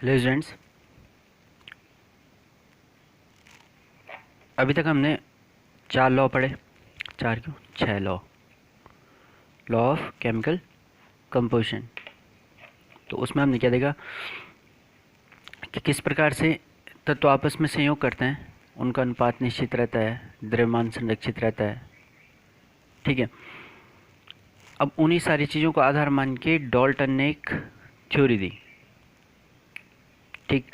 Hello students, अभी तक हमने 4 लॉ पढ़े। 4 क्यों, 6 law. Law of chemical composition. तो उसमें हमने क्या देखा कि किस प्रकार से तत्व आपस में संयोग करते हैं, उनका अनुपात निश्चित रहता है, द्रव्यमान संरक्षित रहता है। ठीक है। अब उन्हीं सारी चीज़ों को आधार मान के डाल्टन ने एक थ्योरी दी। ठीक,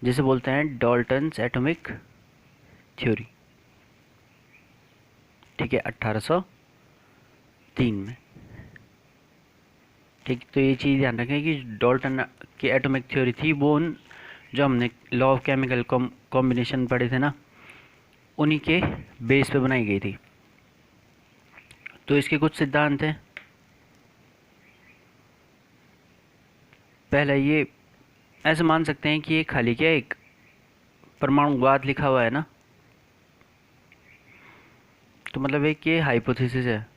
जिसे बोलते हैं डाल्टन्स एटॉमिक थ्योरी। ठीक है, 1803 में। ठीक, तो ये चीज़ ध्यान रखें कि डाल्टन की एटॉमिक थ्योरी थी वो उन जो हमने लॉ ऑफ केमिकल कॉम्बिनेशन पढ़े थे ना, उन्हीं के बेस पे बनाई गई थी। तो इसके कुछ सिद्धांत हैं। पहला, ये ऐसे मान सकते हैं कि ये खाली क्या एक परमाणुवाद लिखा हुआ है ना, तो मतलब एक ये हाइपोथेसिस है,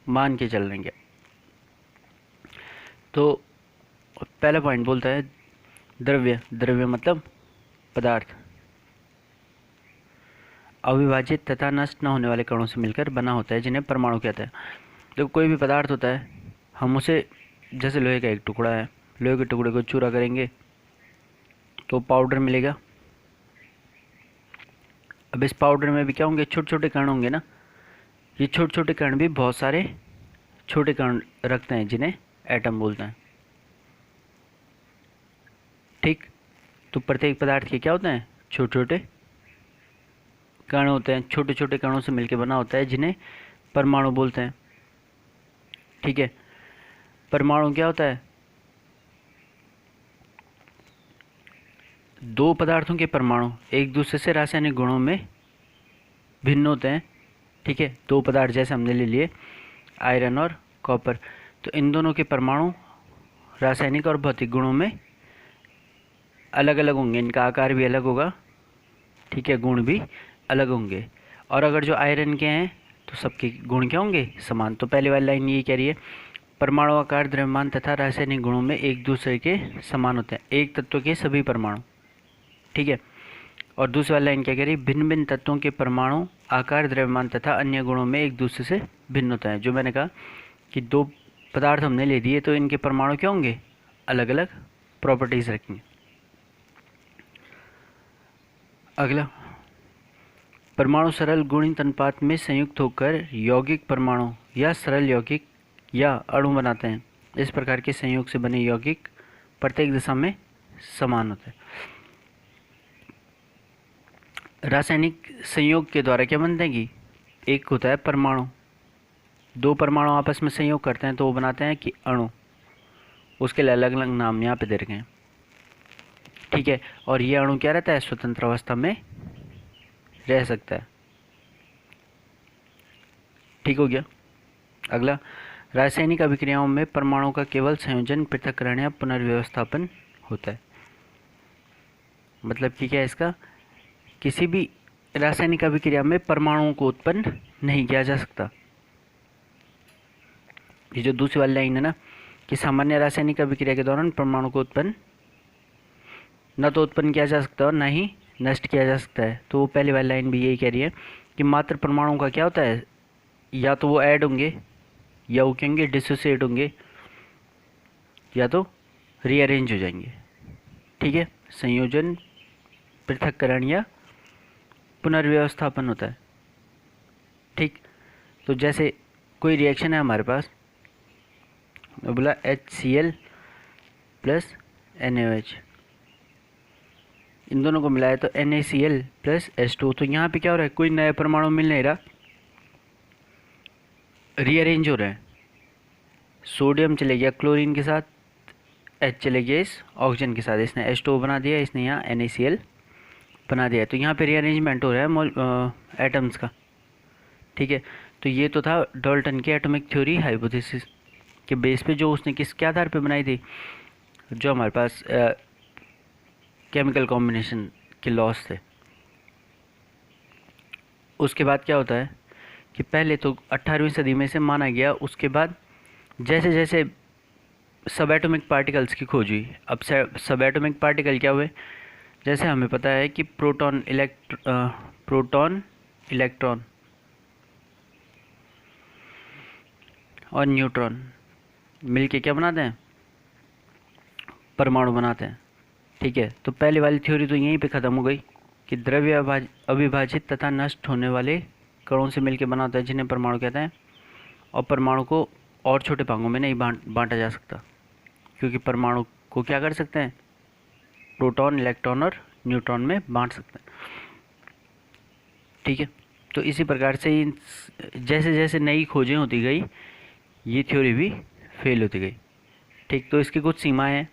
मान के चल रहे हैं क्या। तो पहला पॉइंट बोलता है द्रव्य, द्रव्य मतलब पदार्थ, अविभाजित तथा नष्ट न होने वाले कणों से मिलकर बना होता है, जिन्हें परमाणु कहते हैं। तो कोई भी पदार्थ होता है, हम उसे, जैसे लोहे का एक टुकड़ा है, लोहे के टुकड़े को चूरा करेंगे तो पाउडर मिलेगा। अब इस पाउडर में भी क्या होंगे, छोटे छोटे कण होंगे ना। ये छोटे छोटे कण भी बहुत सारे छोटे कण रखते हैं, जिन्हें एटम बोलते हैं। ठीक, तो प्रत्येक पदार्थ के क्या होते हैं, छोटे छोटे कण होते हैं, छोटे छोटे कणों से मिलकर बना होता है, जिन्हें परमाणु बोलते हैं। ठीक है, परमाणु क्या होता है, दो पदार्थों के परमाणु एक दूसरे से रासायनिक गुणों में भिन्न होते हैं। ठीक है, दो पदार्थ जैसे हमने ले लिए आयरन और कॉपर, तो इन दोनों के परमाणु रासायनिक और भौतिक गुणों में अलग अलग होंगे, इनका आकार भी अलग होगा। ठीक है, गुण भी अलग होंगे। और अगर जो आयरन के हैं तो सबके गुण क्या होंगे, समान। तो पहले वाली लाइन ये कह रही है परमाणु आकार, द्रव्यमान तथा रासायनिक गुणों में एक दूसरे के समान होते हैं, एक तत्व के सभी परमाणु। ठीक है, और दूसरी वाली लाइन क्या कह रही है, भिन्न भिन्न तत्वों के परमाणु आकार, द्रव्यमान तथा अन्य गुणों में एक दूसरे से भिन्न होता है। जो मैंने कहा कि दो पदार्थ हमने ले दिए तो इनके परमाणु क्या होंगे, अलग अलग प्रॉपर्टीज रखेंगे। अगला, परमाणु सरल गुणित अनुपात में संयुक्त होकर यौगिक परमाणु या सरल यौगिक या अणु बनाते हैं। इस प्रकार के संयोग से बने यौगिक प्रत्येक दिशा में समान होते हैं। रासायनिक संयोग के द्वारा क्या बनते हैं कि एक होता है परमाणु, दो परमाणु आपस में संयोग करते हैं तो वो बनाते हैं कि अणु। उसके लिए अलग अलग नाम यहाँ पे दे रखे हैं। ठीक है, और ये अणु क्या रहता है, स्वतंत्र अवस्था में रह सकता है। ठीक हो गया। अगला, रासायनिक अभिक्रियाओं में परमाणु का केवल संयोजन, पृथक्करण या पुनर्व्यवस्थापन होता है। मतलब कि क्या है इसका, किसी भी रासायनिक अभिक्रिया में परमाणुओं को उत्पन्न नहीं किया जा सकता। ये जो दूसरी वाली लाइन है ना, कि सामान्य रासायनिक अभिक्रिया के दौरान परमाणु को उत्पन्न न तो उत्पन्न किया जा सकता और न ही नष्ट किया जा सकता है। तो वो पहली वाली लाइन भी यही कह रही है कि मात्र परमाणुओं का क्या होता है, या तो वो ऐड होंगे, या वो कहेंगे डिसोसिएट होंगे, या तो रीअरेंज हो जाएंगे। ठीक है, संयोजन, पृथक्करण या पुनर्व्यवस्थापन होता है। ठीक, तो जैसे कोई रिएक्शन है हमारे पास, मैं बोला HCl प्लस NaOH, इन दोनों को मिलाया तो NaCl प्लस H2। तो यहाँ पे क्या हो रहा है, कोई नया परमाणु मिल नहीं रहा, रीअरेंज हो रहा है। सोडियम चले गया क्लोरीन के साथ, H चले गया इस ऑक्सीजन के साथ, इसने H2 बना दिया, इसने यहाँ NaCl बना दिया। तो यहाँ पे रीअरेंजमेंट हो रहा है एटम्स का। ठीक है, तो ये तो था डाल्टन की एटॉमिक थ्योरी हाइपोथेसिस के बेस पे, जो उसने किसके आधार पे बनाई थी, जो हमारे पास केमिकल कॉम्बिनेशन के लॉस थे। उसके बाद क्या होता है कि पहले तो 18वीं सदी में से माना गया, उसके बाद जैसे जैसे सब एटॉमिक पार्टिकल्स की खोज हुई। अब सब एटॉमिक पार्टिकल क्या हुए? जैसे हमें पता है कि प्रोटॉन, इलेक्ट्रॉन और न्यूट्रॉन मिलके क्या बनाते हैं? परमाणु बनाते हैं। ठीक है, तो पहले वाली थ्योरी तो यहीं पे ख़त्म हो गई कि द्रव्य अविभाजित तथा नष्ट होने वाले कणों से मिलकर बना होता है, जिन्हें परमाणु कहते हैं। और परमाणु को और छोटे भागों में नहीं बांटा जा सकता, क्योंकि परमाणु को क्या कर सकते हैं? प्रोटॉन, इलेक्ट्रॉन और न्यूट्रॉन में बांट सकते हैं। ठीक है, तो इसी प्रकार से जैसे जैसे नई खोजें होती गई, ये थ्योरी भी फेल होती गई। ठीक, तो इसकी कुछ सीमाएं हैं।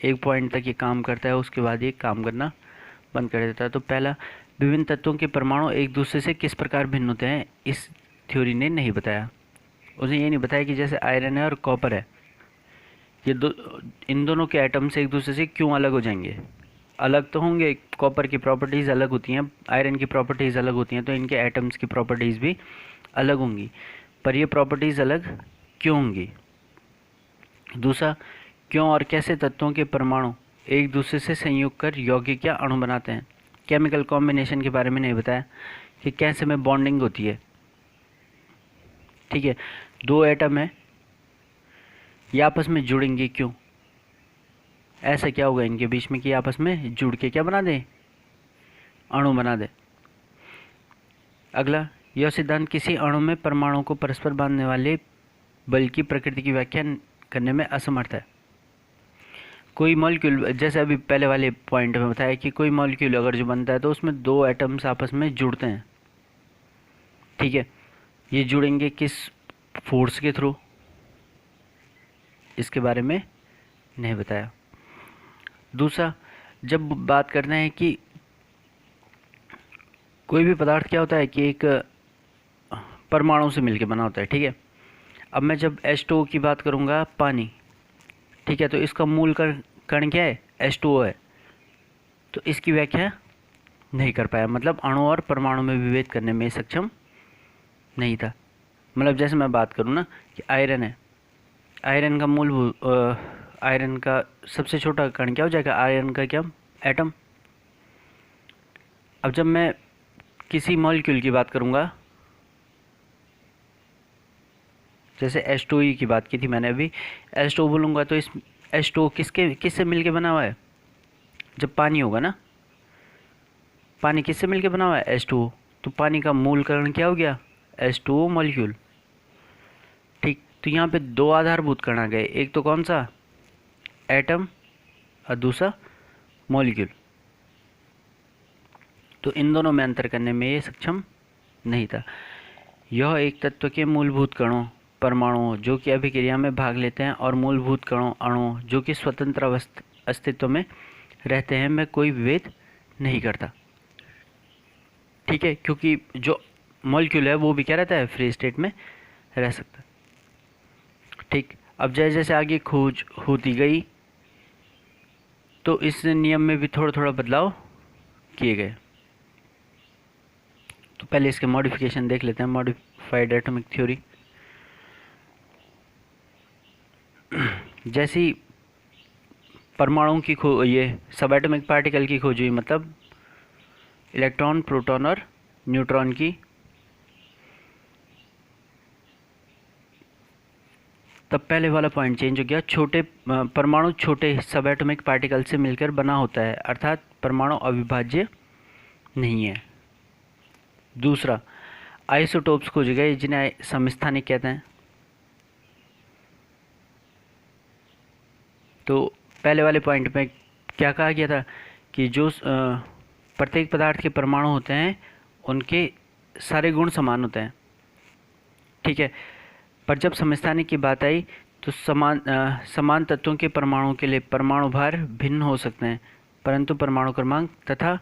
एक पॉइंट तक ये काम करता है, उसके बाद ये काम करना बंद कर देता है। तो पहला, विभिन्न तत्वों के परमाणु एक दूसरे से किस प्रकार भिन्न होते हैं, इस थ्योरी ने नहीं बताया। उसने ये नहीं बताया कि जैसे आयरन है और कॉपर है, ये इन दोनों के एटम्स एक दूसरे से क्यों अलग हो जाएंगे? अलग तो होंगे, कॉपर की प्रॉपर्टीज़ अलग होती हैं, आयरन की प्रॉपर्टीज़ अलग होती हैं, तो इनके एटम्स की प्रॉपर्टीज़ भी अलग होंगी, पर ये प्रॉपर्टीज़ अलग क्यों होंगी? दूसरा, क्यों और कैसे तत्वों के परमाणु एक दूसरे से संयोग कर यौगिक या अणु बनाते हैं? केमिकल कॉम्बिनेशन के बारे में नहीं बताया कि कैसे में बॉन्डिंग होती है। ठीक है, दो एटम है, ये आपस में जुड़ेंगे क्यों? ऐसा क्या होगा इनके बीच में कि आपस में जुड़ के क्या बना दें? अणु बना दे। अगला, यह सिद्धांत किसी अणु में परमाणुओं को परस्पर बांधने वाले बल की प्रकृति की व्याख्या करने में असमर्थ है। कोई मॉलिक्यूल, जैसे अभी पहले वाले पॉइंट में बताया कि कोई मॉलिक्यूल अगर जो बनता है तो उसमें दो एटम्स आपस में जुड़ते हैं। ठीक है, ये जुड़ेंगे किस फोर्स के थ्रू? इसके बारे में नहीं बताया। दूसरा, जब बात करते हैं कि कोई भी पदार्थ क्या होता है कि एक परमाणु से मिलकर बना होता है। ठीक है, अब मैं जब H2O की बात करूँगा, पानी, ठीक है, तो इसका मूल कण क्या है? H2O है। तो इसकी व्याख्या नहीं कर पाया, मतलब अणु और परमाणु में विभेद करने में सक्षम नहीं था। मतलब जैसे मैं बात करूँ ना कि आयरन है, आयरन का आयरन का सबसे छोटा कण क्या हो जाएगा? आयरन का क्या? एटम। अब जब मैं किसी मॉलिक्यूल की बात करूँगा, जैसे H2O की बात की थी मैंने अभी, H2O बोलूँगा तो इस H2O किससे मिलके बना हुआ है? जब पानी होगा ना, पानी किससे मिलके बना हुआ है? H2O। तो पानी का मूल कण क्या हो गया? H2O molecule. ठीक, तो यहाँ पे दो आधारभूत कण आ गए, एक तो कौन सा? एटम, और दूसरा मॉलिक्यूल। तो इन दोनों में अंतर करने में ये सक्षम नहीं था। यह एक तत्व के मूलभूत कणों, परमाणुओं जो कि अभिक्रिया में भाग लेते हैं, और मूलभूत कणों, अणुओं जो कि स्वतंत्र अस्तित्व में रहते हैं, में कोई विभेद नहीं करता। ठीक है, क्योंकि जो मॉलिक्यूल है वो भी क्या रहता है? फ्री स्टेट में रह सकता है। ठीक, अब जैसे जैसे आगे खोज होती गई तो इस नियम में भी थोड़ा थोड़ा बदलाव किए गए। तो पहले इसके मॉडिफिकेशन देख लेते हैं। मॉडिफाइड एटॉमिक थ्योरी, जैसी परमाणुओं की ये सब एटॉमिक पार्टिकल की खोज हुई, मतलब इलेक्ट्रॉन, प्रोटॉन और न्यूट्रॉन की, तब पहले वाला पॉइंट चेंज हो गया। छोटे परमाणु छोटे सब एटॉमिक पार्टिकल से मिलकर बना होता है, अर्थात परमाणु अविभाज्य नहीं है। दूसरा, आइसोटोप्स खोजे गए जिन्हें समस्थानिक कहते हैं। तो पहले वाले पॉइंट में क्या कहा गया था कि जो प्रत्येक पदार्थ के परमाणु होते हैं उनके सारे गुण समान होते हैं। ठीक है, पर जब समस्थानिक की बात आई तो समान तत्वों के परमाणुओं के लिए परमाणु भार भिन्न हो सकते हैं, परंतु परमाणु क्रमांक तथा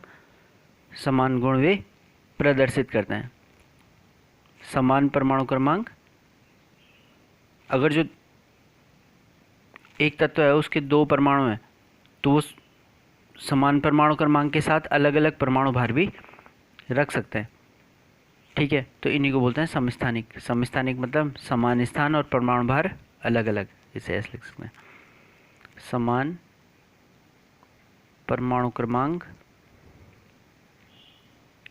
समान गुण वे प्रदर्शित करते हैं। समान परमाणु क्रमांक, अगर जो एक तत्व है उसके दो परमाणु हैं तो वो समान परमाणु क्रमांक के साथ अलग अलग परमाणु भार भी रख सकते हैं। ठीक है, तो इन्हीं को बोलते हैं समस्थानिक। समस्थानिक मतलब समान स्थान और परमाणु भार अलग अलग, इसे एस लिख सकते हैं। समान परमाणु क्रमांक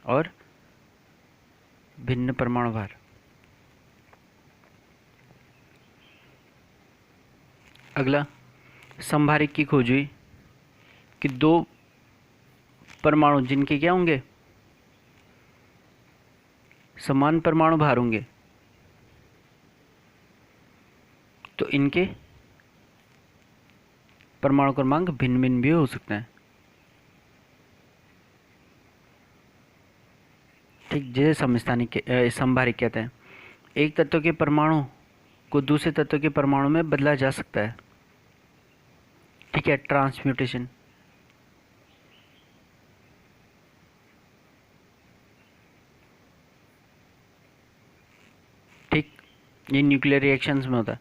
और भिन्न परमाणु भार। अगला, समभारिक की खोज हुई कि दो परमाणु जिनके क्या होंगे, समान परमाणु भार होंगे, तो इनके परमाणु क्रमांक भिन्न भिन्न भी हो सकते हैं। ठीक, जैसे समस्थानिक समभारिक कहते हैं। एक तत्व के परमाणु को दूसरे तत्व के परमाणु में बदला जा सकता है। ठीक है, ट्रांसम्यूटेशन। ठीक, ये न्यूक्लियर रिएक्शंस में होता है।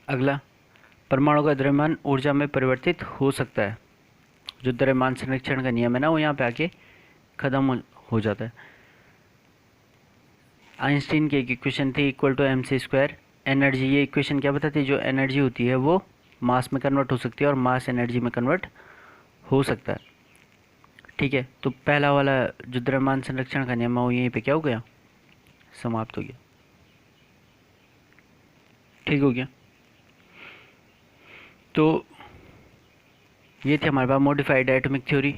अगला, परमाणु का द्रव्यमान ऊर्जा में परिवर्तित हो सकता है। जो द्रव्यमान संरक्षण का नियम है ना, वो यहाँ पे आके खत्म हो जाता है। आइंस्टीन की एक इक्वेशन थी इक्वल टू mc²। एनर्जी, ये इक्वेशन क्या बताती है, जो एनर्जी होती है वो मास में कन्वर्ट हो सकती है और मास एनर्जी में कन्वर्ट हो सकता है। ठीक है, तो पहला वाला जो द्रव्यमान संरक्षण का नियम है वो यहीं पे क्या हो गया, समाप्त हो गया। ठीक हो गया। तो ये थी हमारे पास modified atomic theory.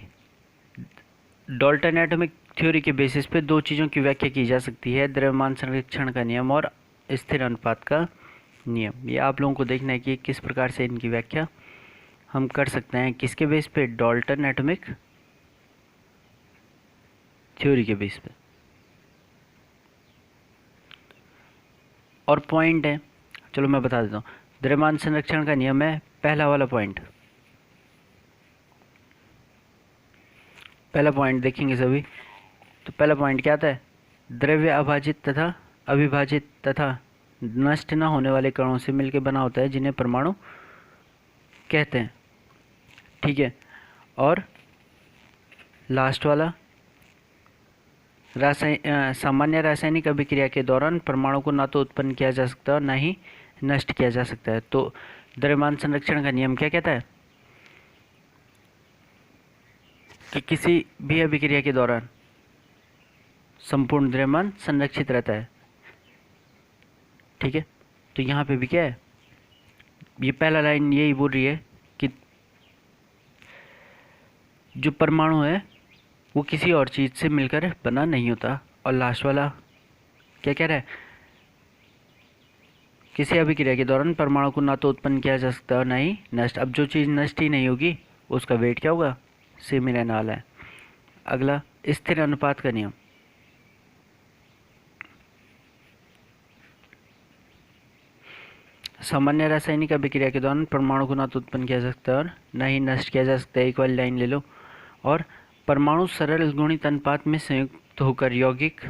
Dalton atomic theory के बेसिस पे दो चीज़ों की व्याख्या की जा सकती है, द्रव्यमान संरक्षण का नियम और स्थिर अनुपात का नियम। ये आप लोगों को देखना है कि किस प्रकार से इनकी व्याख्या हम कर सकते हैं, किसके बेस पे, डाल्टन एटॉमिक थ्योरी के बेस पे। और पॉइंट है, चलो मैं बता देता हूँ। द्रव्यमान संरक्षण का नियम है पहला वाला पॉइंट। पहला पॉइंट देखेंगे सभी, तो पहला पॉइंट क्या आता है, द्रव्य अभाजित तथा अविभाजित तथा नष्ट न होने वाले कणों से मिलकर बना होता है, जिन्हें परमाणु कहते हैं। ठीक है, और लास्ट वाला, सामान्य रासायनिक अभिक्रिया के दौरान परमाणु को ना तो उत्पन्न किया जा सकता है और ना ही नष्ट किया जा सकता है। तो द्रव्यमान संरक्षण का नियम क्या कहता है कि किसी भी अभिक्रिया के दौरान संपूर्ण द्रव्यमान संरक्षित रहता है। ठीक है, तो यहाँ पे भी क्या है, ये पहला लाइन यही बोल रही है कि जो परमाणु है वो किसी और चीज़ से मिलकर बना नहीं होता। और लास्ट वाला क्या कह रहा है, किसी अभिक्रिया के दौरान परमाणु को ना तो उत्पन्न किया जा सकता और ना ही नष्ट। अब जो चीज़ नष्ट ही नहीं होगी उसका वेट क्या होगा, सेम ही रहने वाला है। अगला, स्थिर अनुपात का नियम। सामान्य रासायनिक अभिक्रिया के दौरान परमाणु को ना तो उत्पन्न किया जा सकता और ना ही नष्ट किया जा सकता है। एक वाली लाइन ले लो। और परमाणु सरल गुणित अनुपात में संयुक्त होकर यौगिक।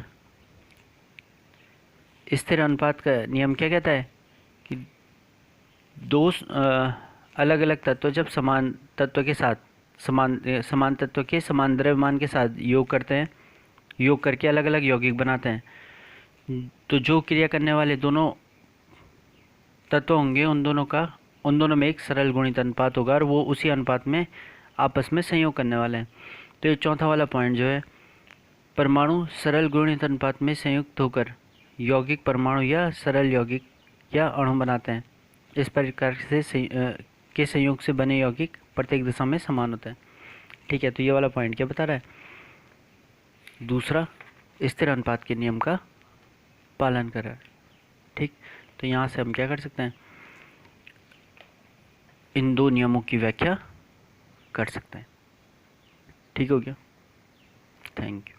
स्थिर अनुपात का नियम क्या कहता है कि दो अलग अलग तत्व जब समान तत्व के साथ समान तत्व के समान द्रव्यमान के साथ योग करते हैं, योग करके अलग अलग यौगिक बनाते हैं, तो जो क्रिया करने वाले दोनों तत्व होंगे उन दोनों में एक सरल गुणित अनुपात होगा और वो उसी अनुपात में आपस में संयोग करने वाले हैं। तो ये चौथा वाला पॉइंट जो है, परमाणु सरल गुणित अनुपात में संयुक्त होकर यौगिक परमाणु या सरल यौगिक या अणु बनाते हैं। इस प्रकार से के संयोग से बने यौगिक प्रत्येक दिशा में समान होते हैं। ठीक है, तो ये वाला पॉइंट क्या बता रहा है, दूसरा स्थिर अनुपात के नियम का पालन कर रहा है। ठीक, तो यहाँ से हम क्या कर सकते हैं, इन दो नियमों की व्याख्या कर सकते हैं। ठीक हो गया, थैंक यू।